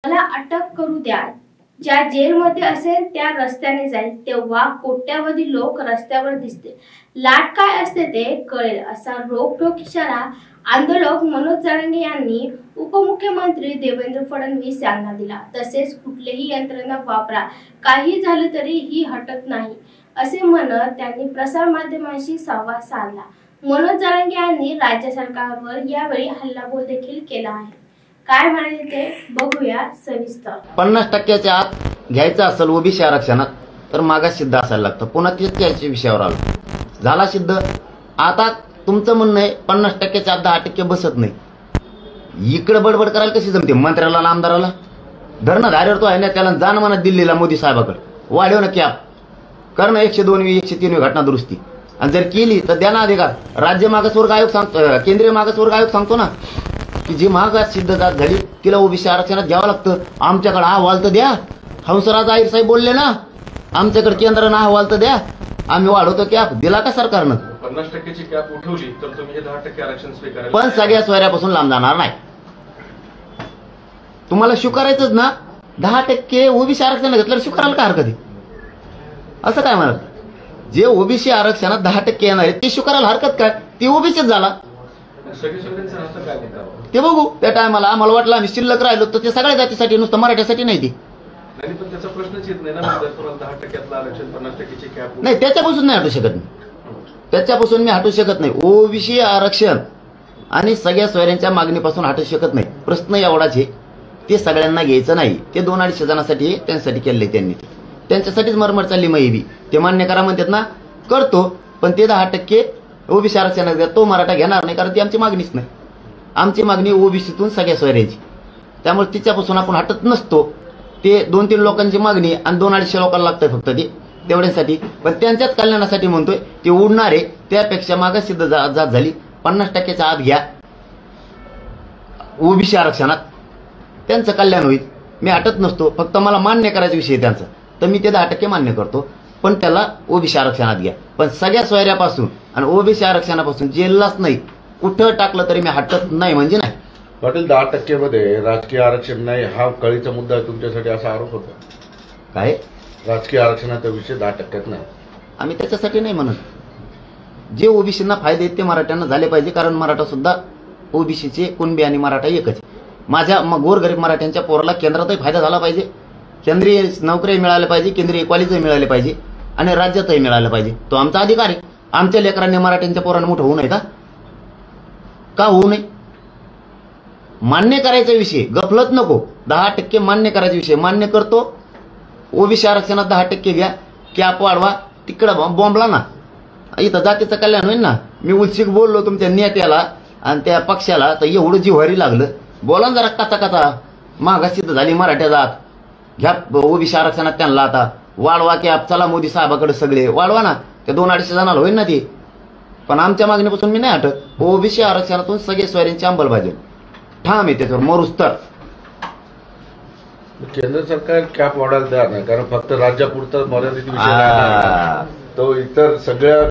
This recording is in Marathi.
मला अटक करू द्या, ज्या जेलमध्ये असेल त्या रस्त्याने जाईल, तेव्हा कोट्यावधी लोक रस्त्यावर दिसतील, लाट काय असते ते कळेल, असा रोखठोक इशारा आंदोलक मनोज जरांगे यांनी उपमुख्यमंत्री देवेंद्र फडणवीस यांना दिला. तसेच कुठलीही यंत्रणा वापरा, काही झालं तरी ही हटत नाही असे म्हणत त्यांनी प्रसार माध्यमांशी संवाद साधला. मनोज जरांगे यांनी राज्य सरकारवर यावेळी हल्लाबोल देखील केला आहे. काय म्हणाले ते बघूया सविस्तर. 50% आत घ्यायचं असेल ओबीसी आरक्षणात तर मागास सिद्ध असायला लागतं. पुन्हा त्याच्या विषयावर आलो, झाला सिद्ध. आता तुमचं म्हणणं आहे 50% आत 10% बसत नाही. इकडे बडबड करायला कशी जमते मंत्र्याला आणि आमदाराला? धरणं धारेवर तो आहे ना, त्याला जाण म्हणत दिल्लीला मोदी साहेबाकडे, वाढव ना कॅप, कर ना 102वी 103वी घटना दुरुस्ती, आणि जर केली तर द्या ना अधिकार. राज्य मागासवर्ग आयोग सांगतो, केंद्रीय मागासवर्ग आयोग सांगतो ना की जी मागास सिद्ध जात झाली तिला ओबीसी आरक्षणात घ्यावं लागतं. आमच्याकडे अहवाल तर द्या. हंसराज अहिर साहेब बोलले ना, आमच्याकडे केंद्रानं अहवाल तर द्या, आम्ही वाढवतो कॅप. दिला का सरकारनं? 50%ची कॅप उठवली तर तुम्ही हे 10% आरक्षण स्वीकारायला, पण सगळ्या सोयऱ्यापासून लांब जाणार नाही. तुम्हाला स्वीकारायचंच ना 10% ओबीसी आरक्षण घेतल्यावर स्वीकारायला काय हरकत आहे? असं काय म्हणत? जे ओबीसी आरक्षणात 10% येणार आहे ते स्वीकारायला हरकत काय? ती ओबीसीच झाला. ते बघू त्या टायमाला. आम्हाला वाटलं आम्ही शिल्लक राहिलो तर ते सगळ्या जातीसाठी, नुसतं मराठ्यासाठी नाही. ती नाही, पण त्याचा प्रश्नच येत नाही ना. 10%तलं आरक्षण 50%ची कॅप नाही, त्याच्यापासून नाही हटू शकत नाही. त्याच्यापासून मी हटू शकत नाही. ओबीसी आरक्षण आणि सगळ्या सोयऱ्यांच्या मागणीपासून हटू शकत नाही. प्रश्न एवढाच आहे, ते सगळ्यांना घ्यायचं नाही. ते 2-250 जणांसाठी त्यांच्यासाठी केलंय त्यांनी, त्यांच्यासाठीच मरमर चालली मैबी. ते मान्य करा म्हणतात ना, करतो, पण ते 10% ओबीसी आरक्षणात द्या, तो मराठा घेणार नाही, कारण ती आमची मागणीच नाही. आमची मागणी ओबीसीतून सगळ्या सोयऱ्याची, त्यामुळे तिच्यापासून आपण हटत नसतो. ते 2-3 लोकांची मागणी आणि 2-250 लोकांना लागतंय फक्त ते तेवढ्यासाठी, पण त्यांच्याच कल्याणासाठी म्हणतोय. ते उडणार आहे, त्यापेक्षा मागास सिद्ध जात झाली 50%च्या आत घ्या ओबीसी आरक्षणात, त्यांचं कल्याण होईल. मी हटत नसतो, फक्त मला मान्य करायचा विषय त्यांचा, तर मी ते 10% मान्य करतो, पण त्याला ओबीसी आरक्षणात घ्या. पण सगळ्या सोयऱ्यापासून आणि ओबीसी आरक्षणापासून जेललाच नाही, कुठं टाकलं तरी मी हटत नाही म्हणजे नाही. पाटील, 10% मध्ये राजकीय आरक्षण नाही हा कळीचा मुद्दा आहे तुमच्यासाठी, असा आरोप होता. काय राजकीय आरक्षणाचा विषय 10% नाही. आम्ही त्याच्यासाठी नाही म्हणत. जे ओबीसींना फायदे आहेत ते मराठ्यांना झाले पाहिजे, कारण मराठा सुद्धा ओबीसीचे कुणबी आणि मराठा एकच. माझ्या गोरगरीब मराठ्यांच्या पोराला केंद्रातही फायदा झाला पाहिजे, केंद्रीय नोकरी मिळाल्या पाहिजे, केंद्रीय कॉलेजही मिळाले पाहिजे, आणि राज्यातही मिळालं पाहिजे. तो आमचा अधिकार आहे. आमच्या लेकरांनी मराठ्यांच्या पोरांना मोठं होऊ नये का होऊ नये? मान्य करायचा विषय, गफलत नको. 10% मान्य करायचा विषय मान्य करतो. ओबीसी आरक्षणात 10% घ्या, कॅप वाढवा, तिकडं बॉम्बला ना, इथं जातीचं कल्याण होईल ना. मी उलशिक बोललो तुमच्या नेत्याला आणि त्या पक्षाला, तर एवढं जिव्हारी लागलं. बोला जरा कचा कचा, मागास सिद्ध झाली मराठ्या जात, घ्या ओबीसी आरक्षणात त्यांना आता वाढवा कॅप, चला मोदी साहेबाकडे सगळे वाढवा ना. त्या 2-250 जणांना होईल ना ते. पण आमच्या मागणीपासून मी नाही हटत. ओबीसी आरक्षणातून सगळे सोयऱ्यांची अंमलबजावणी ठाम आहे, त्याच्यावर मरुस तर. केंद्र सरकार कॅप वाढायला तयार नाही, कारण फक्त राज्यापुरता मर्यादित विषय नाही, तो इतर सगळ्या